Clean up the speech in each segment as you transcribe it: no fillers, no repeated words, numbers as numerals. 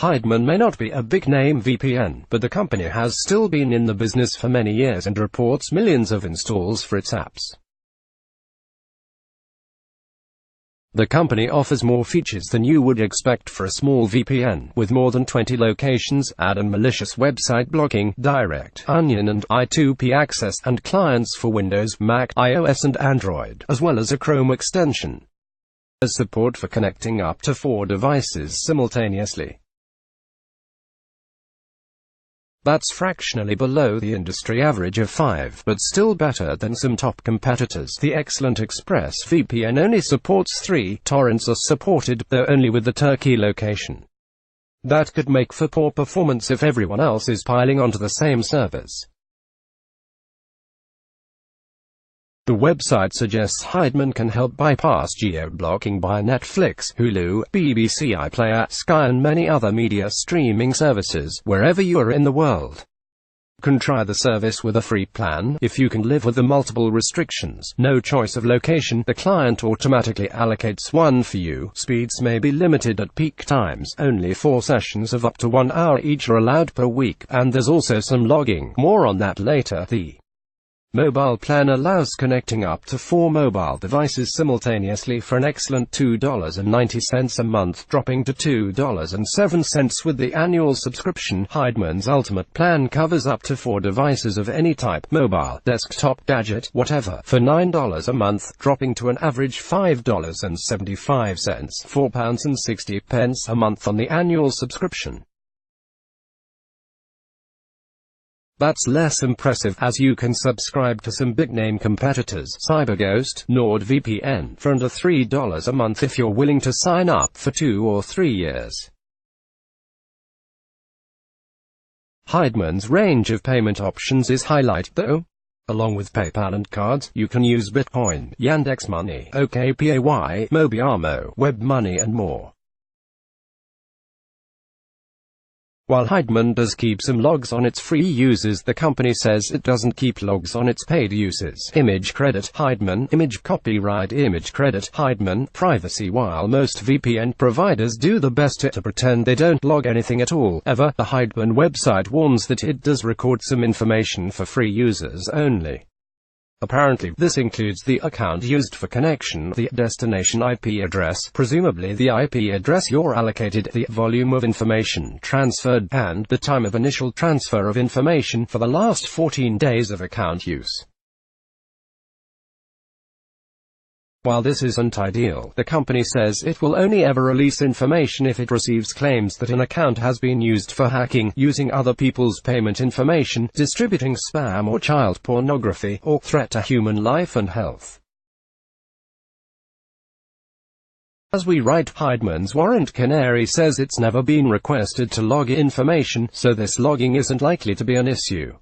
Hideman may not be a big-name VPN, but the company has still been in the business for many years and reports millions of installs for its apps. The company offers more features than you would expect for a small VPN, with more than 20 locations, ad and malicious website blocking, direct, onion and I2P access, and clients for Windows, Mac, iOS and Android, as well as a Chrome extension. There's support for connecting up to 4 devices simultaneously. That's fractionally below the industry average of 5, but still better than some top competitors. The excellent ExpressVPN only supports 3. Torrents are supported, though only with the Turkey location. That could make for poor performance if everyone else is piling onto the same servers. The website suggests Hideman can help bypass geo-blocking by Netflix, Hulu, BBC iPlayer, Sky and many other media streaming services, wherever you are in the world. You can try the service with a free plan, if you can live with the multiple restrictions. No choice of location, the client automatically allocates one for you. Speeds may be limited at peak times, only 4 sessions of up to 1 hour each are allowed per week, and there's also some logging, more on that later. The mobile plan allows connecting up to 4 mobile devices simultaneously for an excellent $2.90 a month, dropping to $2.07 with the annual subscription. Hideman's ultimate plan covers up to 4 devices of any type, mobile, desktop, gadget, whatever, for $9 a month, dropping to an average $5.75, £4.60 a month on the annual subscription. That's less impressive, as you can subscribe to some big-name competitors, CyberGhost, NordVPN, for under $3 a month if you're willing to sign up for 2 or 3 years. Hideman's range of payment options is highlighted though. Along with PayPal and cards, you can use Bitcoin, Yandex Money, OKPay, Mobiamo, WebMoney and more. While Hideman does keep some logs on its free users, the company says it doesn't keep logs on its paid users. Image credit, Hideman. Image copyright, image credit, Hideman. Privacy. While most VPN providers do their best to pretend they don't log anything at all, ever, the Hideman website warns that it does record some information for free users only. Apparently, this includes the account used for connection, the destination IP address, presumably the IP address you're allocated, the volume of information transferred, and the time of initial transfer of information for the last 14 days of account use. While this isn't ideal, the company says it will only ever release information if it receives claims that an account has been used for hacking, using other people's payment information, distributing spam or child pornography, or threat to human life and health. As we write, Hideman's warrant canary says it's never been requested to log information, so this logging isn't likely to be an issue.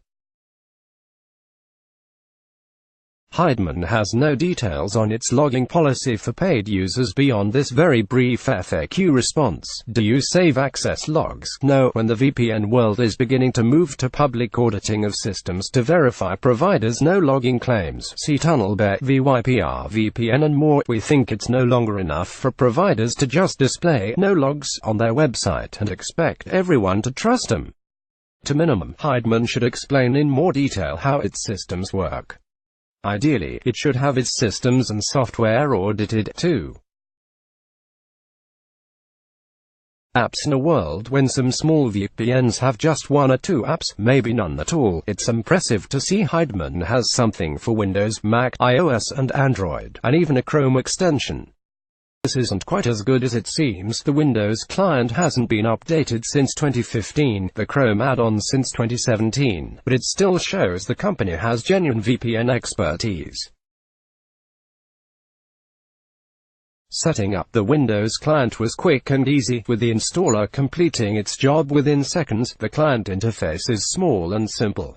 Hideman has no details on its logging policy for paid users beyond this very brief FAQ response. Do you save access logs? No. When the VPN world is beginning to move to public auditing of systems to verify providers' no-logging claims, see TunnelBear, VYPR VPN and more, we think it's no longer enough for providers to just display no logs on their website and expect everyone to trust them. To minimum, Hideman should explain in more detail how its systems work. Ideally, it should have its systems and software audited, too. Apps. In a world when some small VPNs have just 1 or 2 apps, maybe none at all, it's impressive to see Hideman has something for Windows, Mac, iOS and Android, and even a Chrome extension. This isn't quite as good as it seems. The Windows client hasn't been updated since 2015, the Chrome add-on since 2017, but it still shows the company has genuine VPN expertise. Setting up the Windows client was quick and easy, with the installer completing its job within seconds. The client interface is small and simple.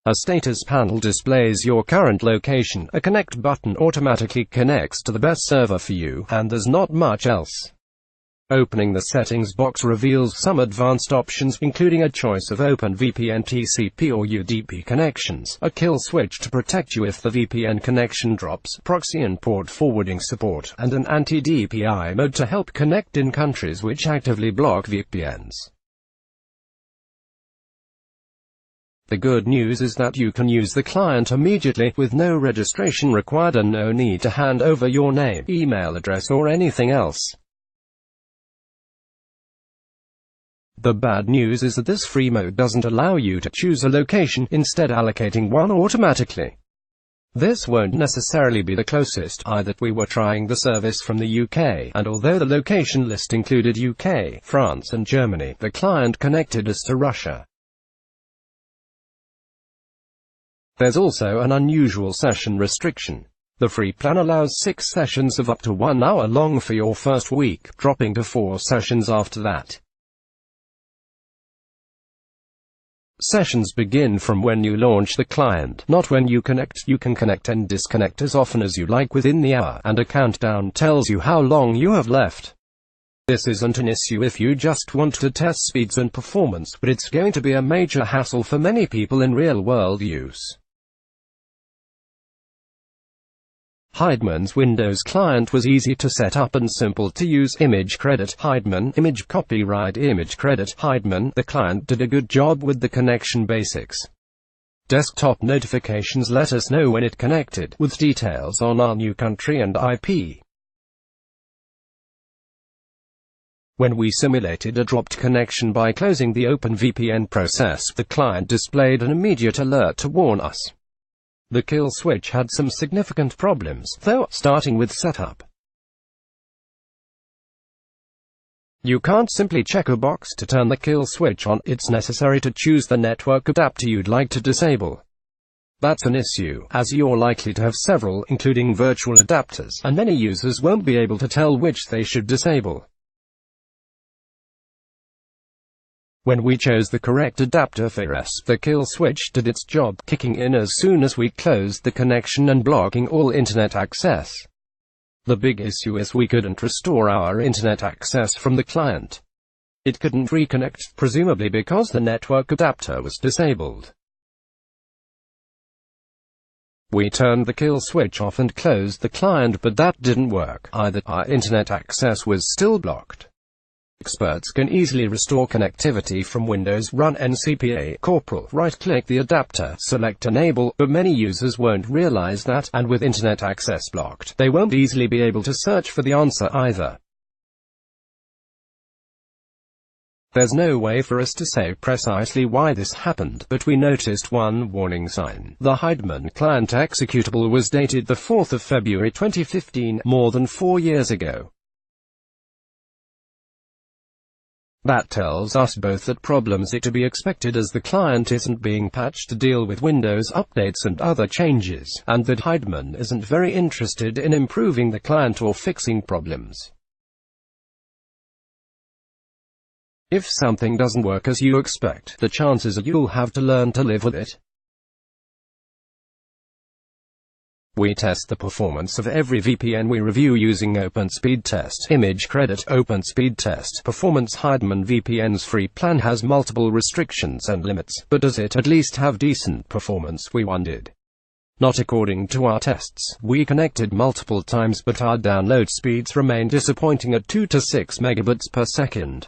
A status panel displays your current location, a connect button automatically connects to the best server for you, and there's not much else. Opening the settings box reveals some advanced options, including a choice of OpenVPN TCP or UDP connections, a kill switch to protect you if the VPN connection drops, proxy and port forwarding support, and an anti-DPI mode to help connect in countries which actively block VPNs. The good news is that you can use the client immediately, with no registration required and no need to hand over your name, email address or anything else. The bad news is that this free mode doesn't allow you to choose a location, instead allocating one automatically. This won't necessarily be the closest either. We were trying the service from the UK, and although the location list included UK, France and Germany, the client connected us to Russia. There's also an unusual session restriction. The free plan allows 6 sessions of up to 1 hour long for your first week, dropping to 4 sessions after that. Sessions begin from when you launch the client, not when you connect. You can connect and disconnect as often as you like within the hour, and a countdown tells you how long you have left. This isn't an issue if you just want to test speeds and performance, but it's going to be a major hassle for many people in real-world use. Hideman's Windows client was easy to set up and simple to use. Image credit Hideman, image copyright image credit Hideman. The client did a good job with the connection basics. Desktop notifications let us know when it connected, with details on our new country and IP. When we simulated a dropped connection by closing the OpenVPN process, the client displayed an immediate alert to warn us. The kill switch had some significant problems, though, starting with setup. You can't simply check a box to turn the kill switch on, it's necessary to choose the network adapter you'd like to disable. That's an issue, as you're likely to have several, including virtual adapters, and many users won't be able to tell which they should disable. When we chose the correct adapter for us, the kill switch did its job, kicking in as soon as we closed the connection and blocking all internet access. The big issue is we couldn't restore our internet access from the client. It couldn't reconnect, presumably because the network adapter was disabled. We turned the kill switch off and closed the client, but that didn't work either. Our internet access was still blocked. Experts can easily restore connectivity from Windows. Run NCPA Corporal. Right-click the adapter, select Enable, but many users won't realize that, and with internet access blocked, they won't easily be able to search for the answer either. There's no way for us to say precisely why this happened, but we noticed one warning sign. The Hideman client executable was dated the 4th of February 2015, more than 4 years ago. That tells us both that problems are to be expected as the client isn't being patched to deal with Windows updates and other changes, and that Hideman isn't very interested in improving the client or fixing problems. If something doesn't work as you expect, the chances are you'll have to learn to live with it. We test the performance of every VPN we review using OpenSpeedTest. Image credit OpenSpeedTest Performance. Hideman VPN's free plan has multiple restrictions and limits, but does it at least have decent performance, we wondered. Not according to our tests. We connected multiple times, but our download speeds remain disappointing at 2 to 6 megabits per second.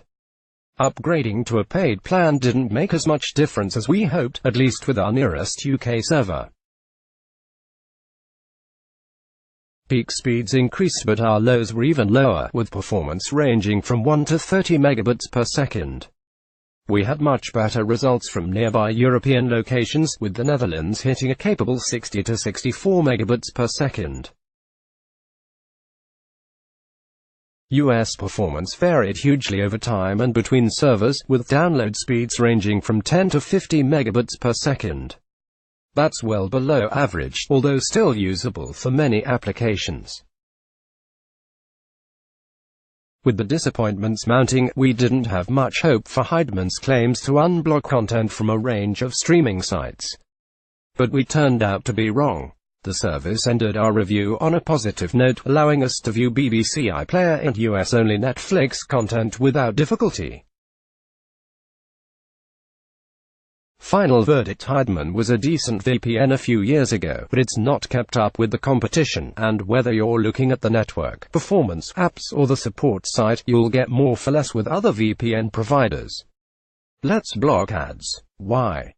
Upgrading to a paid plan didn't make as much difference as we hoped, at least with our nearest UK server. Peak speeds increased, but our lows were even lower, with performance ranging from 1 to 30 megabits per second. We had much better results from nearby European locations, with the Netherlands hitting a capable 60 to 64 megabits per second. US performance varied hugely over time and between servers, with download speeds ranging from 10 to 50 megabits per second. That's well below average, although still usable for many applications. With the disappointments mounting, we didn't have much hope for Hideman's claims to unblock content from a range of streaming sites. But we turned out to be wrong. The service ended our review on a positive note, allowing us to view BBC iPlayer and US-only Netflix content without difficulty. Final verdict: Hideman was a decent VPN a few years ago, but it's not kept up with the competition, and whether you're looking at the network, performance, apps, or the support site, you'll get more for less with other VPN providers. Let's block ads. Why?